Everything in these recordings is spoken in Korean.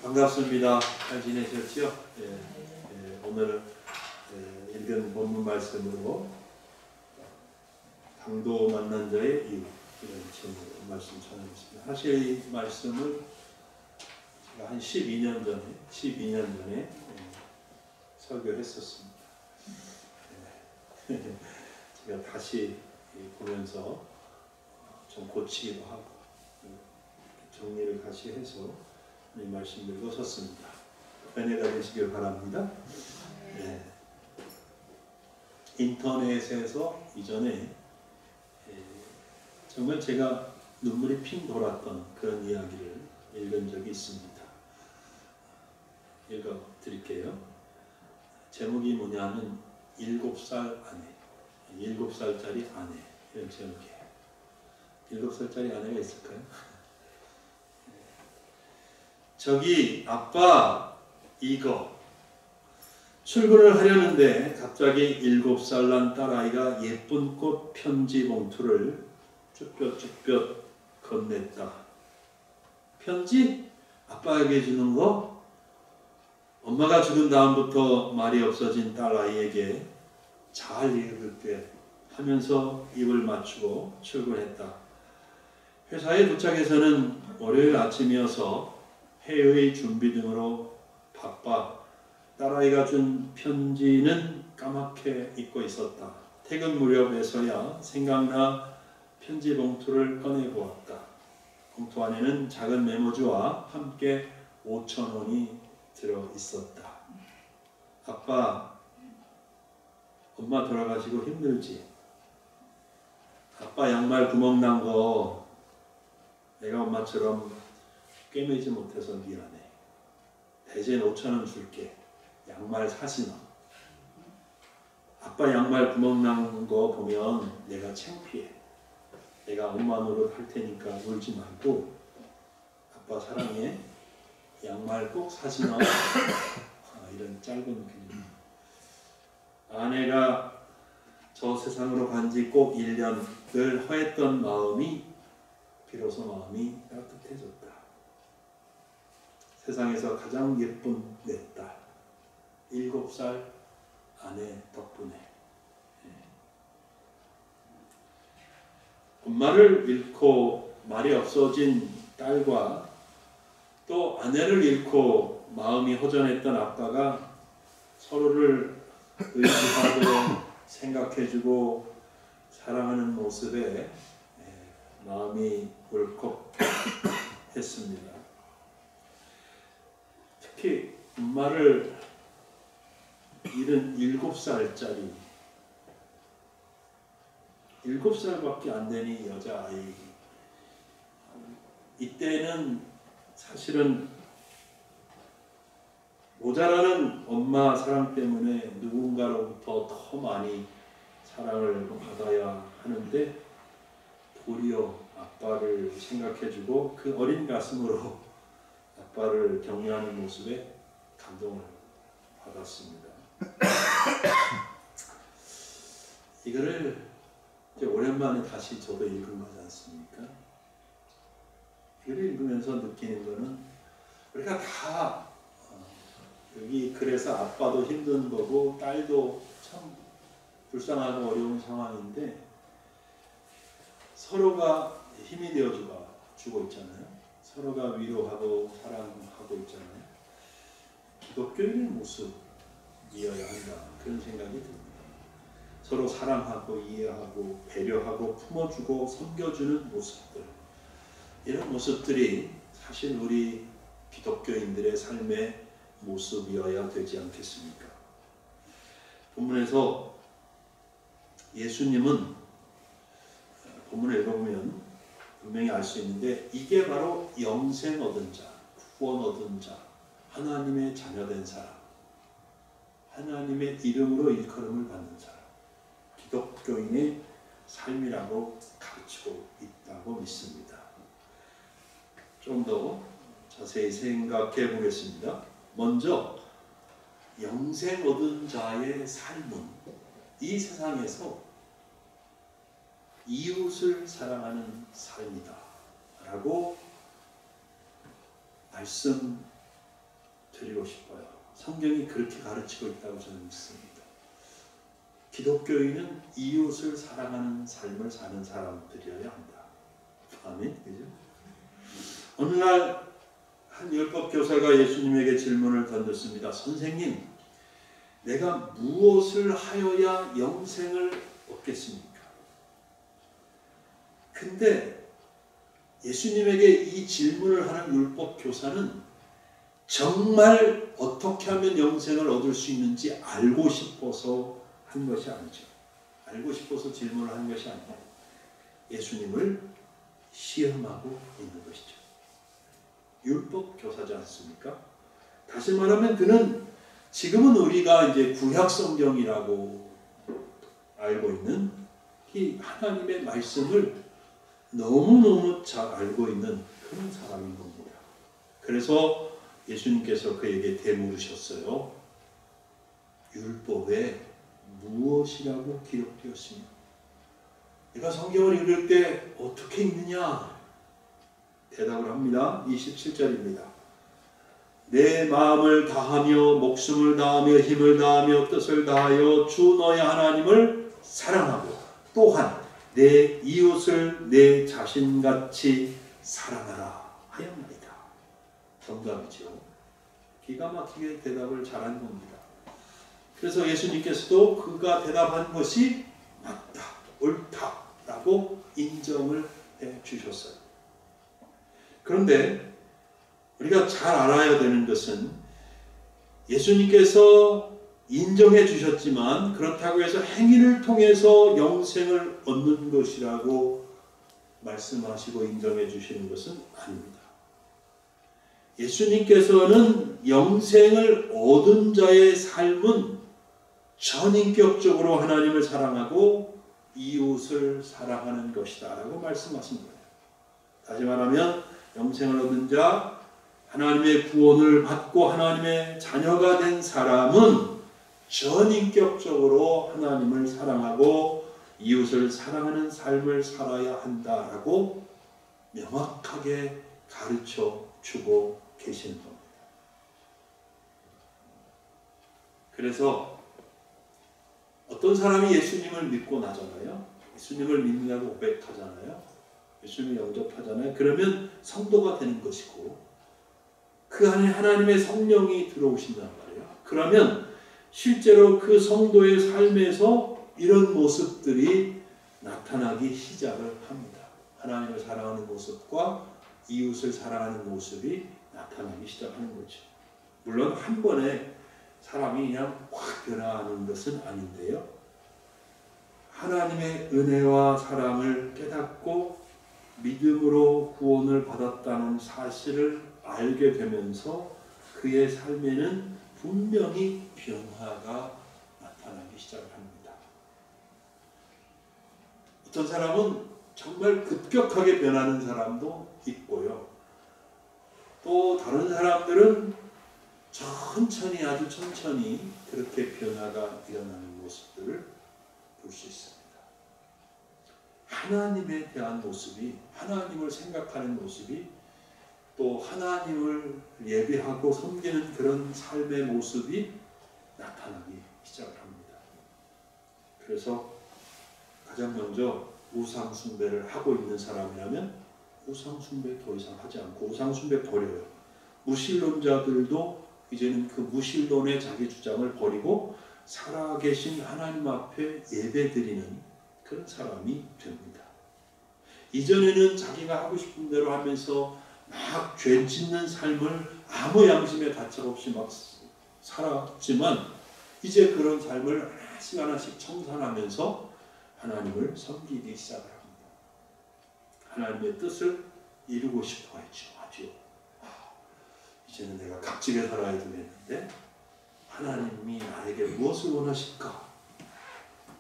반갑습니다. 잘 지내셨죠? 오늘 읽은 본문 말씀으로 강도 만난 자의 이유, 이런 제목으로 말씀 전하겠습니다. 사실 이 말씀을 제가 한 12년 전에 설교했었습니다. 제가 다시 보면서 좀 고치기도 하고 정리를 다시 해서 이 말씀 읽었었습니다. 은혜가 되시길 바랍니다. 인터넷에서 이전에 정말 제가 눈물이 핑 돌았던 그런 이야기를 읽은 적이 있습니다. 읽어 드릴게요. 제목이 뭐냐면 7살 아내, 7살짜리 아내, 이런 제목이에요. 7살짜리 아내가 있을까요? 저기 아빠, 이거 출근을 하려는데 갑자기 7살 난 딸아이가 예쁜 꽃 편지 봉투를 쭈뼛쭈뼛 건넸다. 편지? 아빠에게 주는 거? 엄마가 죽은 다음부터 말이 없어진 딸아이에게 잘 읽을게 하면서 입을 맞추고 출근했다. 회사에 도착해서는 월요일 아침이어서 회의 준비 등으로 바빠 딸아이가 준 편지는 까맣게 잊고 있었다. 퇴근 무렵에서야 생각나 편지 봉투를 꺼내보았다. 봉투 안에는 작은 메모지와 함께 5,000원이 들어있었다. 아빠, 엄마 돌아가시고 힘들지? 아빠 양말 구멍 난 거 내가 엄마처럼 꿰매지 못해서 미안해. 대신 5,000원 줄게. 양말 사시나. 아빠 양말 구멍 난 거 보면 내가 창피해. 내가 엄마 노릇 할 테니까 울지 말고 아빠 사랑해. 양말 꼭 사시나. 이런 짧은 글. 아내가 저 세상으로 간 지 꼭 1년을 허했던 마음이 비로소 마음이 따뜻해졌다. 세상에서 가장 예쁜 내 딸, 7살 아내 덕분에. 엄마를 잃고 말이 없어진 딸과 또 아내를 잃고 마음이 허전했던 아빠가 서로를 의지하고 생각해주고 사랑하는 모습에 마음이 울컥했습니다. 특히 엄마를 잃은 7살짜리 7살밖에 안 되는 여자아이, 이때는 사실은 모자라는 엄마 사랑 때문에 누군가로부터 더 많이 사랑을 받아야 하는데 도리어 아빠를 생각해주고 그 어린 가슴으로 아빠를 격려하는 모습에 감동을 받았습니다. 이거를 이제 오랜만에 다시 저도 읽은 거지 않습니까? 이걸 읽으면서 느끼는 거는 우리가 다 여기 그래서 아빠도 힘든 거고 딸도 참 불쌍하고 어려운 상황인데 서로가 힘이 되어주고 있잖아요. 서로가 위로하고 사랑하고 있잖아요. 기독교인의 모습이어야 한다, 그런 생각이 듭니다. 서로 사랑하고 이해하고 배려하고 품어주고 섬겨주는 모습들, 이런 모습들이 사실 우리 기독교인들의 삶의 모습이어야 되지 않겠습니까? 본문에서 예수님은, 본문을 읽어보면 분명히 알 수 있는데 이게 바로 영생 얻은 자, 구원 얻은 자, 하나님의 자녀된 사람, 하나님의 이름으로 일컬음을 받는 사람, 기독교인의 삶이라고 가르치고 있다고 믿습니다. 좀 더 자세히 생각해 보겠습니다. 먼저 영생 얻은 자의 삶은 이 세상에서 이웃을 사랑하는 삶이다 라고 말씀하고 드리고 싶어요. 성경이 그렇게 가르치고 있다고 저는 믿습니다. 기독교인은 이웃을 사랑하는 삶을 사는 사람들이어야 한다. 아멘. 그죠? 어느 날 한 율법 교사가 예수님에게 질문을 던졌습니다. 선생님, 내가 무엇을 하여야 영생을 얻겠습니까? 근데 예수님에게 이 질문을 하는 율법 교사는 정말 어떻게 하면 영생을 얻을 수 있는지 알고 싶어서 한 것이 아니죠. 알고 싶어서 질문을 한 것이 아니라 예수님을 시험하고 있는 것이죠. 율법 교사지 않습니까? 다시 말하면 그는 지금은 우리가 이제 구약 성경이라고 알고 있는 이 하나님의 말씀을 너무너무 잘 알고 있는 그런 사람인 겁니다. 그래서 예수님께서 그에게 되물으셨어요. 율법에 무엇이라고 기록되었으며 내가 성경을 읽을 때 어떻게 읽느냐? 대답을 합니다. 27절입니다. 내 마음을 다하며 목숨을 다하며 힘을 다하며 뜻을 다하여 주 너의 하나님을 사랑하고 또한 내 이웃을 내 자신같이 사랑하라 하였나이다. 정답이죠. 기가 막히게 대답을 잘한 겁니다. 그래서 예수님께서도 그가 대답한 것이 맞다, 옳다라고 인정을 해 주셨어요. 그런데 우리가 잘 알아야 되는 것은 예수님께서 인정해 주셨지만 그렇다고 해서 행위를 통해서 영생을 얻는 것이라고 말씀하시고 인정해 주시는 것은 아닙니다. 예수님께서는 영생을 얻은 자의 삶은 전인격적으로 하나님을 사랑하고 이웃을 사랑하는 것이다 라고 말씀하신 거예요. 다시 말하면 영생을 얻은 자, 하나님의 구원을 받고 하나님의 자녀가 된 사람은 전인격적으로 하나님을 사랑하고 이웃을 사랑하는 삶을 살아야 한다라고 명확하게 가르쳐 주고 계시는 겁니다. 그래서 어떤 사람이 예수님을 믿고 나잖아요. 예수님을 믿는다고 고백하잖아요. 예수님을 영접하잖아요. 그러면 성도가 되는 것이고 그 안에 하나님의 성령이 들어오신단 말이에요. 그러면 실제로 그 성도의 삶에서 이런 모습들이 나타나기 시작을 합니다. 하나님을 사랑하는 모습과 이웃을 사랑하는 모습이 나타나기 시작하는 거죠. 물론 한 번에 사람이 그냥 확 변화하는 것은 아닌데요. 하나님의 은혜와 사랑을 깨닫고 믿음으로 구원을 받았다는 사실을 알게 되면서 그의 삶에는 분명히 변화가 나타나기 시작을 합니다. 어떤 사람은 정말 급격하게 변하는 사람도 있고요. 또 다른 사람들은 천천히 아주 천천히 그렇게 변화가 일어나는 모습들을 볼 수 있습니다. 하나님에 대한 모습이, 하나님을 생각하는 모습이 또 하나님을 예배하고 섬기는 그런 삶의 모습이 나타나기 시작을 합니다. 그래서 가장 먼저 우상 숭배를 하고 있는 사람이라면 우상 숭배 더 이상 하지 않고 우상 숭배 버려요. 무신론자들도 이제는 그 무신론의 자기 주장을 버리고 살아계신 하나님 앞에 예배드리는 그런 사람이 됩니다. 이전에는 자기가 하고 싶은 대로 하면서 막 죄 짓는 삶을 아무 양심에 가책 없이 막 살았지만 이제 그런 삶을 하나씩 하나씩 청산하면서 하나님을 섬기기 시작을 합니다. 하나님의 뜻을 이루고 싶어 했죠. 아주 이제는 내가 값지게 살아야 되겠는데 하나님이 나에게 무엇을 원하실까?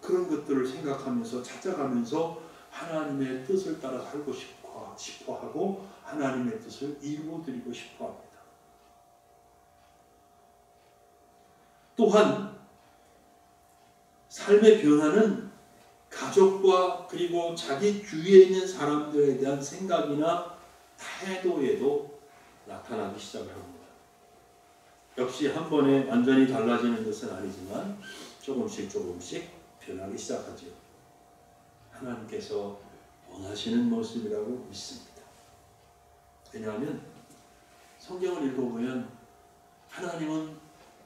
그런 것들을 생각하면서 찾아가면서 하나님의 뜻을 따라 살고 싶어 하고 하나님의 뜻을 이루어드리고 싶어 합니다. 또한 삶의 변화는 가족과 그리고 자기 주위에 있는 사람들에 대한 생각이나 태도에도 나타나기 시작을 합니다. 역시 한 번에 완전히 달라지는 것은 아니지만 조금씩 변하기 시작하죠. 하나님께서 원하시는 모습이라고 믿습니다. 왜냐하면 성경을 읽어보면 하나님은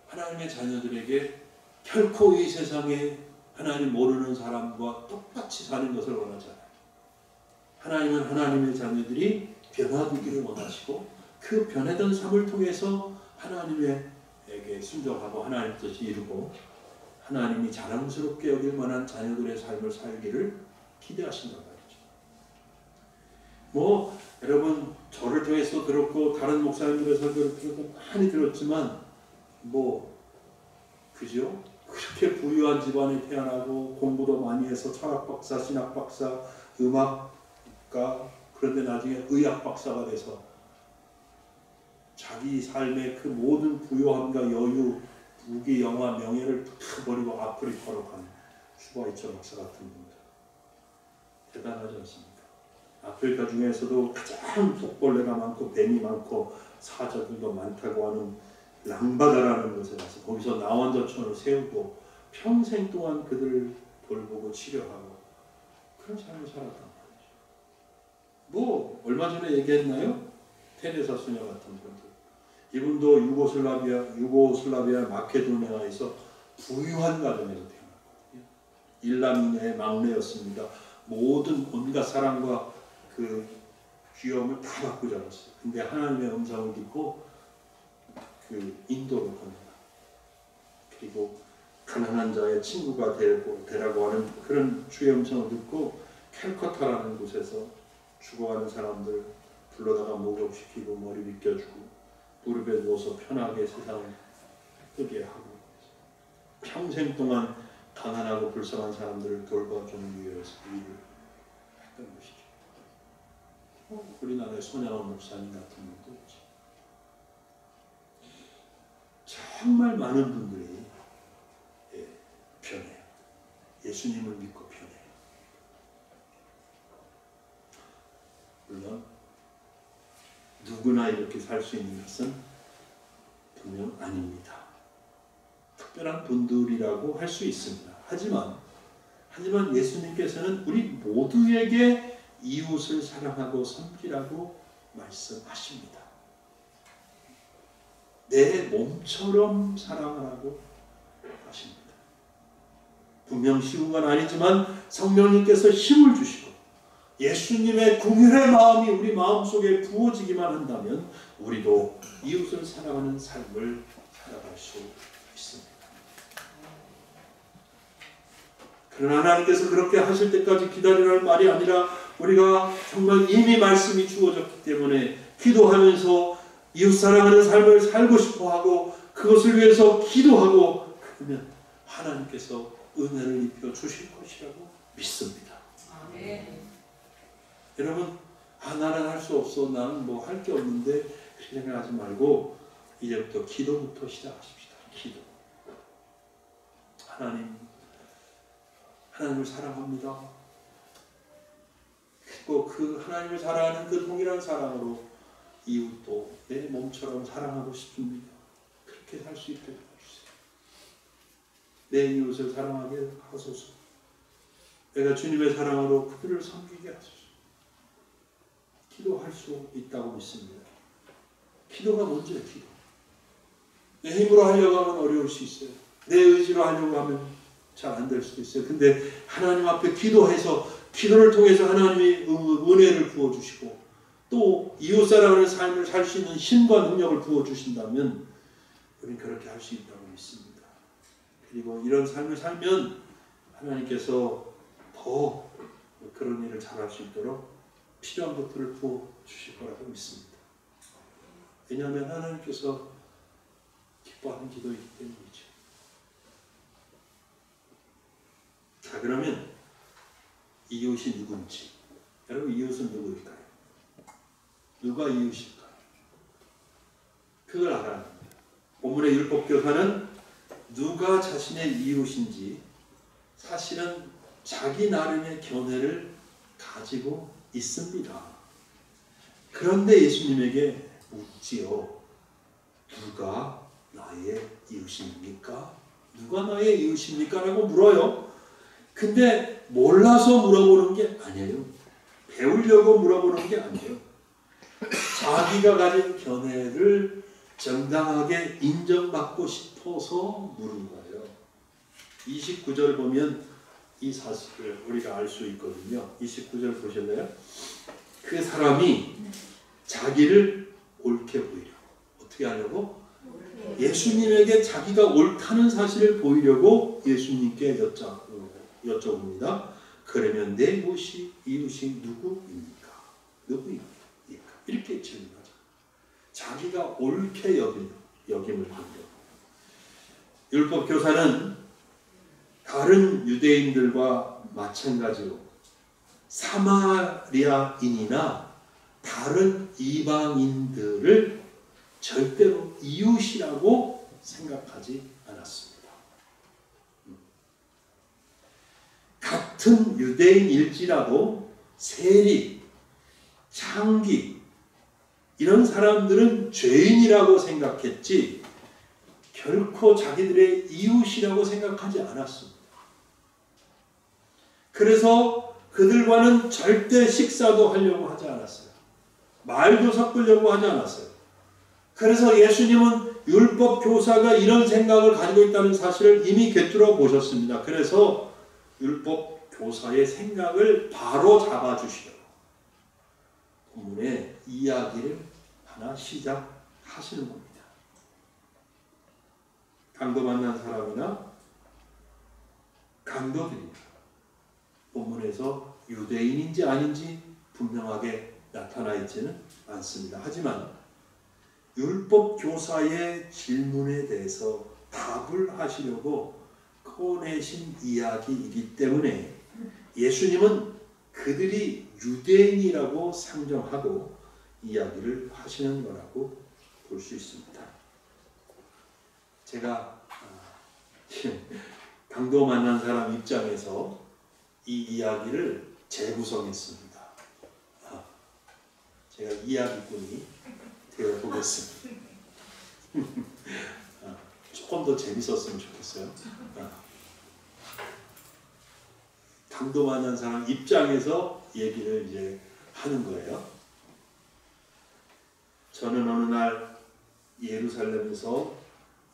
하나님의 자녀들에게 결코 이 세상에 하나님 모르는 사람과 똑같이 사는 것을 원하잖아요. 하나님은 하나님의 자녀들이 변화되기를 원하시고 그 변화된 삶을 통해서 하나님에게 순종하고 하나님 뜻을 이루고 하나님이 자랑스럽게 여길 만한 자녀들의 삶을 살기를 기대하신단 말이죠. 여러분 저를 통해서 들었고 다른 목사님들의 설교를 많이 들었지만 그죠? 그렇게 부유한 집안에 태어나고 공부도 많이 해서 철학 박사, 신학 박사, 음악가, 그런데 나중에 의학 박사가 돼서 자기 삶의 그 모든 부유함과 여유, 부귀, 영화, 명예를 다 버리고 아프리카로 간 슈바이처 박사 같은 분들 대단하지 않습니까? 아프리카 중에서도 가장 독벌레가 많고 뱀이 많고 사자들도 많다고 하는 랑바다라는 곳에 가서 거기서 나원저촌을 세우고 평생 동안 그들을 돌보고 치료하고 그런 삶을 살았단 말이죠. 얼마 전에 얘기했나요? 테레사 수녀 같은 분들. 이분도 유고슬라비아 마케도니아에서 부유한 가정에서 태어났거든요. 일남녀의 막내였습니다. 모든 온갖 사랑과 그 귀여움을 다 받고 자랐어요. 근데 하나님의 음성을 듣고 인도로 건너가. 그리고 가난한 자의 친구가 되라고 하는 그런 주의 음성을 듣고 캘커타라는 곳에서 죽어가는 사람들 불러다가 목욕시키고 머리 빗겨주고 무릎에 누워서 편하게 세상을 뜨게 하고 평생 동안 가난하고 불쌍한 사람들을 돌봐주는 위해서 일을 했던 것이죠. 우리나라의 손양원 목사님 같은 분도 있죠. 정말 많은 분들이 변해요. 예수님을 믿고 변해요. 물론 누구나 이렇게 살 수 있는 것은 분명 아닙니다. 특별한 분들이라고 할 수 있습니다. 하지만 예수님께서는 우리 모두에게 이웃을 사랑하고 섬기라고 말씀하십니다. 내 몸처럼 사랑하라고 하십니다. 분명 쉬운 건 아니지만 성령님께서 힘을 주시고 예수님의 궁혈의 마음이 우리 마음속에 부어지기만 한다면 우리도 이웃을 사랑하는 삶을 살아갈 수 있습니다. 그러나 하나님께서 그렇게 하실 때까지 기다리라는 말이 아니라 우리가 정말 이미 말씀이 주어졌기 때문에 기도하면서 이웃 사랑하는 삶을 살고 싶어하고 그것을 위해서 기도하고 그러면 하나님께서 은혜를 입혀 주실 것이라고 믿습니다. 아멘. 여러분 나는 할 수 없어. 나는 할 게 없는데 그렇게 생각하지 말고 이제부터 기도부터 시작하십시다. 기도. 하나님을 사랑합니다. 그리고 그 하나님을 사랑하는 그 동일한 사랑으로 이웃도 내 몸처럼 사랑하고 싶습니다. 그렇게 살 수 있게 해주세요. 내 이웃을 사랑하게 하소서. 내가 주님의 사랑으로 그들을 섬기게 하소서. 기도할 수 있다고 믿습니다. 기도가 먼저예요. 기도. 내 힘으로 하려고 하면 어려울 수 있어요. 내 의지로 하려고 하면 잘 안 될 수도 있어요. 근데 하나님 앞에 기도해서 기도를 통해서 하나님이 은혜를 부어주시고 또 이웃사랑하는 삶을 살 수 있는 힘과 능력을 부어주신다면 우리는 그렇게 할 수 있다고 믿습니다. 그리고 이런 삶을 살면 하나님께서 더 그런 일을 잘할 수 있도록 필요한 것들을 부어주실 거라고 믿습니다. 왜냐하면 하나님께서 기뻐하는 기도이기 때문이죠. 자, 그러면 이웃이 누군지. 여러분, 이웃은 누구일까요? 누가 이웃일까요? 그걸 알아야 합니다. 본문의 율법교사는 누가 자신의 이웃인지 사실은 자기 나름의 견해를 가지고 있습니다. 그런데 예수님에게 묻지요. 누가 나의 이웃입니까? 누가 나의 이웃입니까? 라고 물어요. 근데 몰라서 물어보는 게 아니에요. 배우려고 물어보는 게 아니에요. 자기가 가진 견해를 정당하게 인정받고 싶어서 물은 거예요. 29절 보면 이 사실을 우리가 알 수 있거든요. 29절 보실래요? 그 사람이 자기를 옳게 보이려고. 어떻게 하려고? 예수님에게 자기가 옳다는 사실을 보이려고 예수님께 여쭤봅니다. 그러면 내 이웃이 누구입니까? 누구입니까? 이렇게 질문하죠. 자기가 옳게 여김을 보이려고. 율법 교사는 다른 유대인들과 마찬가지로 사마리아인이나 다른 이방인들을 절대로 이웃이라고 생각하지 않았습니다. 같은 유대인일지라도 세리, 창기 이런 사람들은 죄인이라고 생각했지 결코 자기들의 이웃이라고 생각하지 않았습니다. 그래서 그들과는 절대 식사도 하려고 하지 않았어요. 말도 섞으려고 하지 않았어요. 그래서 예수님은 율법 교사가 이런 생각을 가지고 있다는 사실을 이미 꿰뚫어 보셨습니다. 그래서 율법 교사의 생각을 바로 잡아주시려고 본문의 이야기를 하나 시작하시는 겁니다. 강도 만난 사람이나 강도들입니다. 본문에서 유대인인지 아닌지 분명하게 나타나 있지는 않습니다. 하지만 율법 교사의 질문에 대해서 답을 하시려고 꺼내신 이야기이기 때문에 예수님은 그들이 유대인이라고 상정하고 이야기를 하시는 거라고 볼 수 있습니다. 제가 강도 만난 사람 입장에서 이 이야기를 재구성했습니다. 제가 이야기꾼이 되어보겠습니다. 조금 더 재밌었으면 좋겠어요. 강도 만난 사람 입장에서 얘기를 이제 하는 거예요. 저는 어느 날 예루살렘에서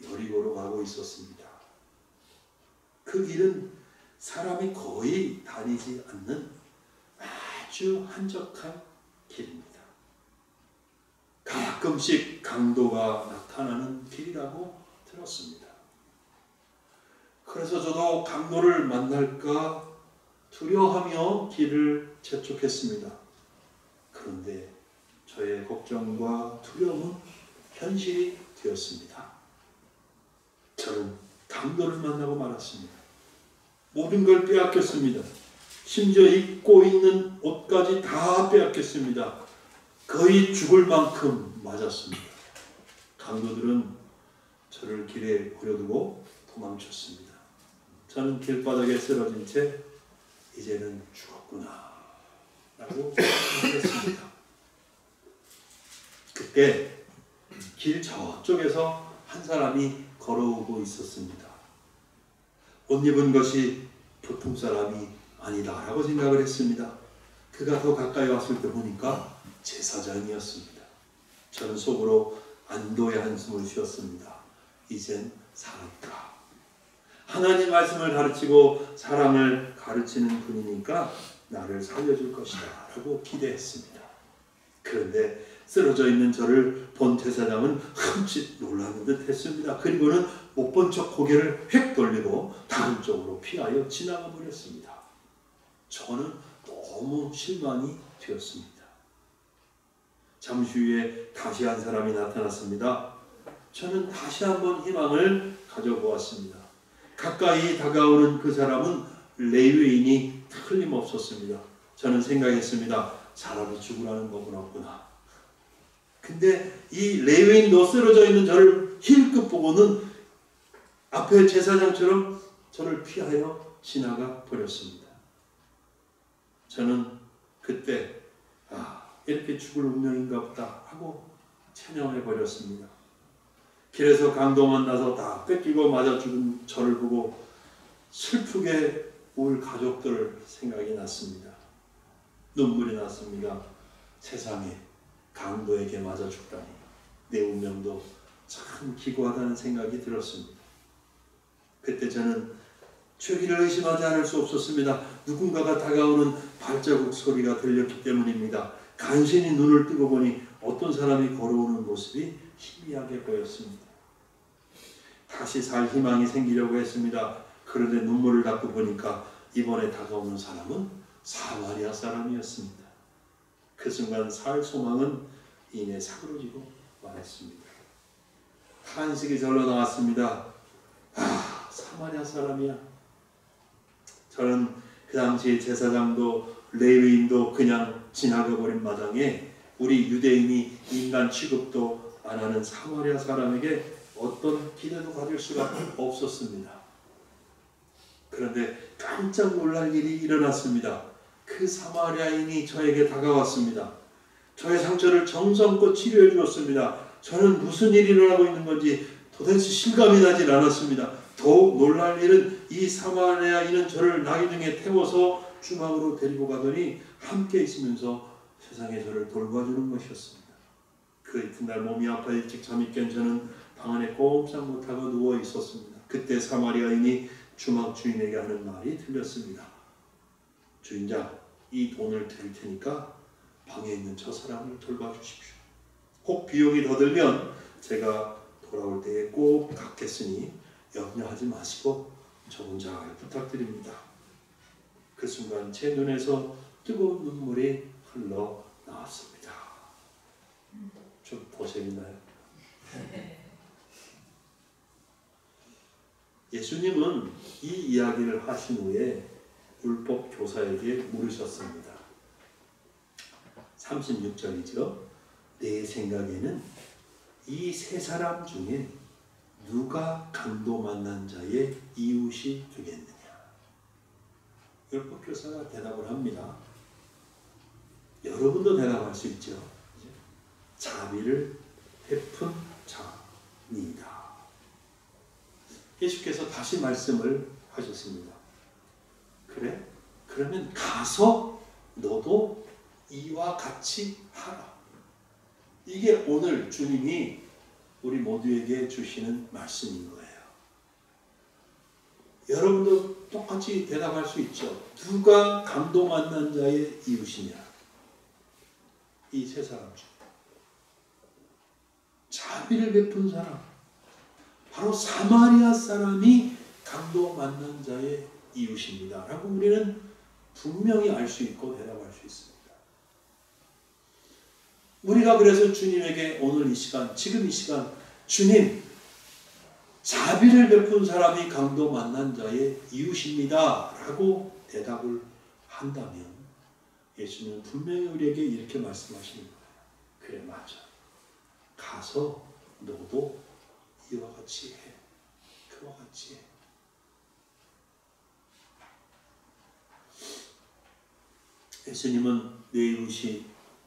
여리고로 가고 있었습니다. 그 길은 사람이 거의 다니지 않는 아주 한적한 길입니다. 가끔씩 강도가 나타나는 길이라고 들었습니다. 그래서 저도 강도를 만날까 두려워하며 길을 재촉했습니다. 그런데 저의 걱정과 두려움은 현실이 되었습니다. 저는 강도를 만나고 말았습니다. 모든 걸 빼앗겼습니다. 심지어 입고 있는 옷까지 다 빼앗겼습니다. 거의 죽을 만큼 맞았습니다. 강도들은 저를 길에 버려두고 도망쳤습니다. 저는 길바닥에 쓰러진 채 이제는 죽었구나 라고 생각했습니다. 그때 길 저쪽에서 한 사람이 걸어오고 있었습니다. 옷 입은 것이 보통 사람이 아니다 라고 생각을 했습니다. 그가 더 가까이 왔을 때 보니까 제사장이었습니다. 저는 속으로 안도의 한숨을 쉬었습니다. 이젠 살았다. 하나님 말씀을 가르치고 사랑을 가르치는 분이니까 나를 살려줄 것이다 라고 기대했습니다. 그런데 쓰러져 있는 저를 본 제사장은 흠칫 놀라는 듯 했습니다. 그리고는 못 본 척 고개를 휙 돌리고 다른 쪽으로 피하여 지나가 버렸습니다. 저는 너무 실망이 되었습니다. 잠시 후에 다시 한 사람이 나타났습니다. 저는 다시 한번 희망을 가져보았습니다. 가까이 다가오는 그 사람은 레위인이 틀림없었습니다. 저는 생각했습니다. 사람이 죽으라는 법은 없구나. 근데 이 레위인도 쓰러져 있는 저를 힐끗 보고는 앞에 제사장처럼 저를 피하여 지나가 버렸습니다. 저는 그때 이렇게 죽을 운명인가 보다 하고 체념해 버렸습니다. 길에서 강도 만나서 다 뺏기고 맞아 죽은 저를 보고 슬프게 울 가족들 생각이 났습니다. 눈물이 났습니다. 세상에 강도에게 맞아 죽다니 내 운명도 참 기구하다는 생각이 들었습니다. 그때 저는 죄기를 의심하지 않을 수 없었습니다. 누군가가 다가오는 발자국 소리가 들렸기 때문입니다. 간신히 눈을 뜨고 보니 어떤 사람이 걸어오는 모습이 희미하게 보였습니다. 다시 살 희망이 생기려고 했습니다. 그런데 눈물을 닦고 보니까 이번에 다가오는 사람은 사마리아 사람이었습니다. 그 순간 살 소망은 이내 사그러지고 말았습니다. 탄식이 절로 나왔습니다. 아, 사마리아 사람이야. 저는 그 당시 제사장도 레위인도 그냥 지나가버린 마당에 우리 유대인이 인간 취급도 안 하는 사마리아 사람에게 어떤 기대도 가질 수가 없었습니다. 그런데 깜짝 놀랄 일이 일어났습니다. 그 사마리아인이 저에게 다가왔습니다. 저의 상처를 정성껏 치료해 주었습니다. 저는 무슨 일이 일어나고 있는 건지 도대체 실감이 나질 않았습니다. 더욱 놀랄 일은 이 사마리아인은 저를 나귀등에 태워서 주막으로 데리고 가더니 함께 있으면서 세상에 저를 돌봐주는 것이었습니다. 그 이튿날 몸이 아파 일찍 잠이 깬 저는 방 안에 꼼짝 못하고 누워 있었습니다. 그때 사마리아인이 주막 주인에게 하는 말이 들렸습니다. 주인장, 이 돈을 드릴 테니까 방에 있는 저 사람을 돌봐주십시오. 혹 비용이 더 들면 제가 돌아올 때에 꼭 갚겠으니 염려하지 마시고 조금 잘 부탁드립니다. 그 순간 제 눈에서 뜨거운 눈물이 흘러나왔습니다. 좀 보셨나요? 예수님은 이 이야기를 하신 후에 율법 교사에게 물으셨습니다. 36절이죠. 내 생각에는 이 세 사람 중에 누가 강도 만난 자의 이웃이 되겠느냐. 율법 교사가 대답을 합니다. 여러분도 대답할 수 있죠. 자비를 베푼 자입니다. 예수께서 다시 말씀을 하셨습니다. 그래? 그러면 가서 너도 이와 같이 하라. 이게 오늘 주님이 우리 모두에게 주시는 말씀인 거예요. 여러분도 똑같이 대답할 수 있죠. 누가 강도 만난 자의 이웃이냐? 이 세 사람 중 자비를 베푼 사람, 바로 사마리아 사람이 강도 만난 자의 이웃입니다. 라고 우리는 분명히 알 수 있고 대답할 수 있습니다. 우리가 그래서 주님에게 오늘 이 시간, 지금 이 시간, 주님, 자비를 베푼 사람이 강도 만난 자의 이웃입니다. 라고 대답을 한다면 예수님은 분명히 우리에게 이렇게 말씀하시는 거예요. 그래, 맞아. 가서 너도 이와 같이 해. 그와 같이 해. 예수님은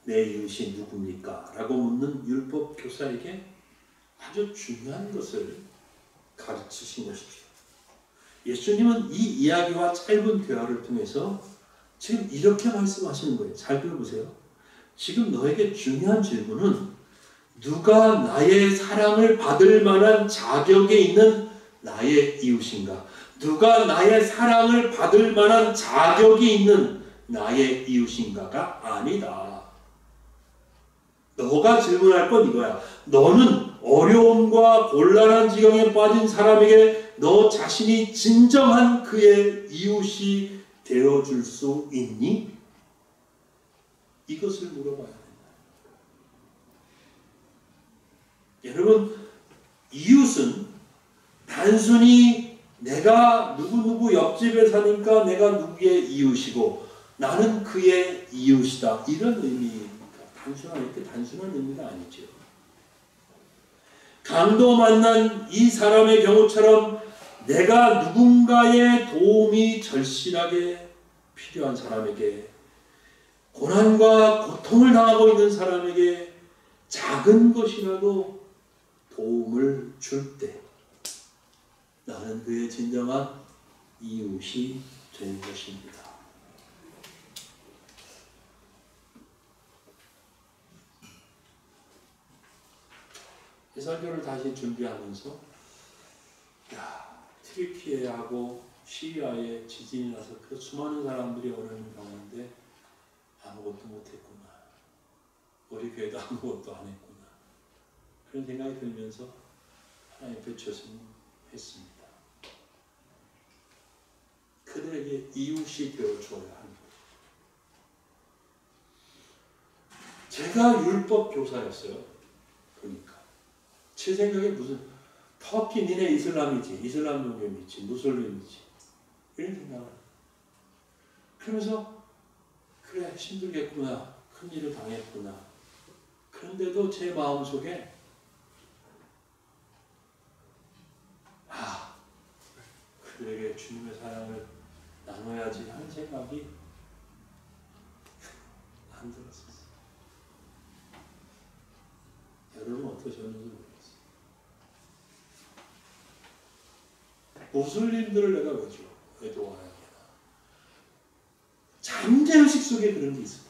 내 이웃이 누굽니까? 라고 묻는 율법 교사에게 아주 중요한 것을 가르치신 것이죠. 예수님은 이 이야기와 짧은 대화를 통해서 지금 이렇게 말씀하시는 거예요. 잘 들어보세요. 지금 너에게 중요한 질문은 누가 나의 사랑을 받을 만한 자격에 있는 나의 이웃인가? 누가 나의 사랑을 받을 만한 자격이 있는 나의 이웃인가가 아니다. 너가 질문할 건 이거야. 너는 어려움과 곤란한 지경에 빠진 사람에게 너 자신이 진정한 그의 이웃이 되어줄 수 있니? 이것을 물어봐야 된다. 여러분, 이웃은 단순히 내가 누구누구 옆집에 사니까 내가 누구의 이웃이고 나는 그의 이웃이다. 이런 의미입니까? 이렇게 단순한 의미가 아니죠. 강도 만난 이 사람의 경우처럼 내가 누군가의 도움이 절실하게 필요한 사람에게, 고난과 고통을 당하고 있는 사람에게 작은 것이라도 도움을 줄 때 나는 그의 진정한 이웃이 된 것입니다. 이 설교를 다시 준비하면서 튀르키예하고 시리아에 지진이 나서 그 수많은 사람들이 어려움을 당하는데 아무것도 못했구나. 우리 교회도 아무것도 안 했구나. 그런 생각이 들면서 하나님 배쳤으면 했습니다. 그들에게 이웃이 되어줘야 합니다. 제가 율법 교사였어요. 그러니까 제 생각에 무슨 터키 니네 이슬람이지, 이슬람 종교 믿지, 무슬림이지 이런 생각을. 그러면서 그래 힘들겠구나, 큰일을 당했구나. 그런데도 제 마음속에 그들에게 주님의 사랑을 나눠야지 하는 생각이 안 들었었어요. 여러분 어떠셨는지 모르겠어요. 무슬림들을 내가 왜 도와야 하나. 잠재의식 속에 그런 게 있어요.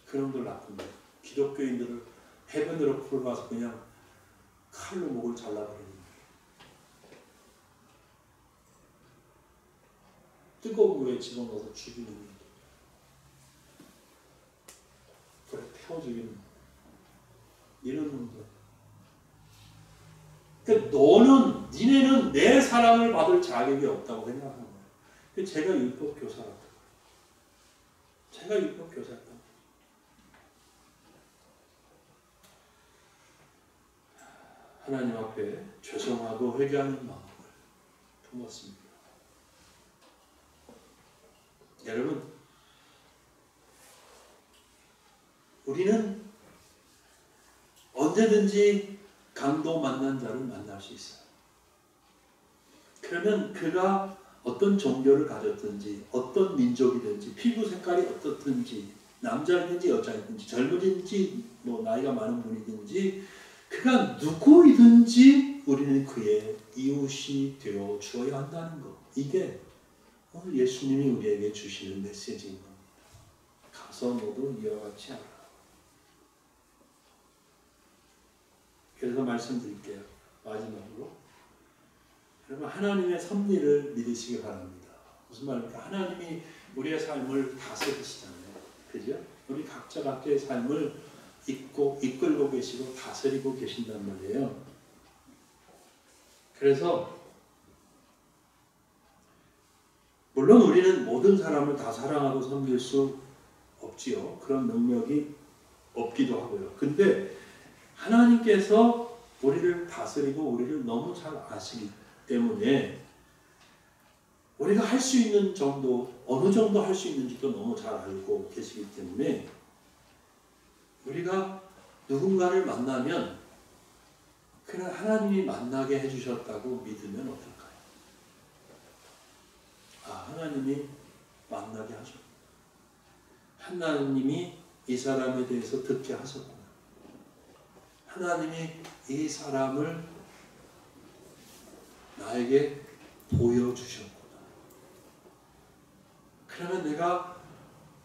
그놈들 나쁜 거. 기독교인들을 해변으로 풀어가서 그냥 칼로 목을 잘라버리는 거예요. 뜨거운 물에 집어넣어서 죽이는 거예요. 그래 태워 죽이는 거예요. 이런 놈들. 그러니까 니네는 내 사랑을 받을 자격이 없다고 생각하는 거예요. 제가 율법 교사였다. 제가 율법 교사였다. 하나님 앞에 죄송하고 회개하는 마음을 품었습니다. 여러분, 우리는 언제든지 강도 만난 자를 만날 수 있어요. 그러면 그가 어떤 종교를 가졌든지 어떤 민족이든지 피부 색깔이 어떻든지 남자이든지 여자이든지 젊은이든지 나이가 많은 분이든지 그가 누구이든지 우리는 그의 이웃이 되어 주어야 한다는 것. 이게 오늘 예수님이 우리에게 주시는 메시지인 겁니다. 가서 너도 이와 같이 하라. 그래서 말씀드릴게요. 마지막으로. 여러분 하나님의 섭리를 믿으시기 바랍니다. 무슨 말입니까? 하나님이 우리의 삶을 다스리시잖아요. 그죠? 우리 각자 각자의 삶을 이끌고 계시고 다스리고 계신단 말이에요. 그래서 물론 우리는 모든 사람을 다 사랑하고 섬길 수 없지요. 그런 능력이 없기도 하고요. 근데 하나님께서 우리를 다스리고 우리를 너무 잘 아시기 때문에 우리가 할 수 있는 정도, 어느 정도 할 수 있는지도 너무 잘 알고 계시기 때문에 우리가 누군가를 만나면 그냥 하나님이 만나게 해주셨다고 믿으면 어떨까요? 하나님이 만나게 하셨구나. 하나님이 이 사람에 대해서 듣게 하셨구나. 하나님이 이 사람을 나에게 보여주셨구나. 그러면 내가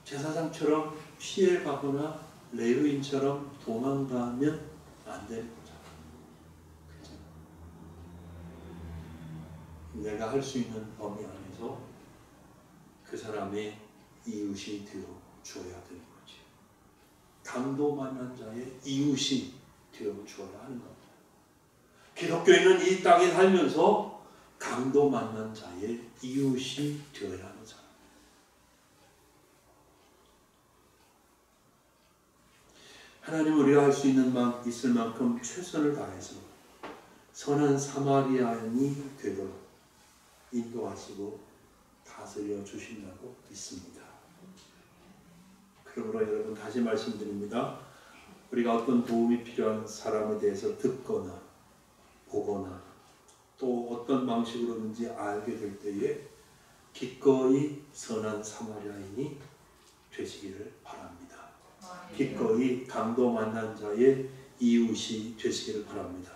제사장처럼 피해가거나 레위인처럼 도망가면 안 되는 거잖아. 그렇죠? 내가 할 수 있는 범위 안에서 그 사람의 이웃이 되어 주어야 되는 거지. 강도 만난 자의 이웃이 되어 주어야 하는 겁니다. 기독교인은 이 땅에 살면서 강도 만난 자의 이웃이 되어야 하는 사람. 하나님 우리가 할 수 있을 만큼 최선을 다해서 선한 사마리아인이 되도록 인도하시고 다스려 주신다고 믿습니다. 그러므로 여러분 다시 말씀드립니다. 우리가 어떤 도움이 필요한 사람에 대해서 듣거나 보거나 또 어떤 방식으로든지 알게 될 때에 기꺼이 선한 사마리아인이 되시기를 바랍니다. 기꺼이 강도 만난 자의 이웃이 되시기를 바랍니다.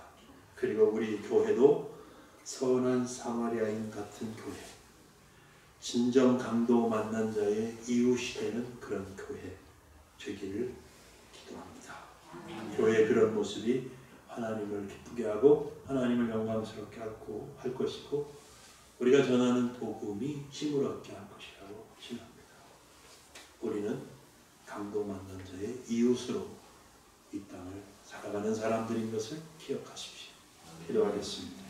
그리고 우리 교회도 선한 사마리아인 같은 교회, 진정 강도 만난 자의 이웃이 되는 그런 교회 되기를 기도합니다. 교회의 그런 모습이 하나님을 기쁘게 하고 하나님을 영광스럽게 하고 할 것이고 우리가 전하는 복음이 힘을 얻게 할 것이라고 신앙합니다. 우리는 강도 만난 자의 이웃으로 이 땅을 살아가는 사람들인 것을 기억하십시오. 기도하겠습니다.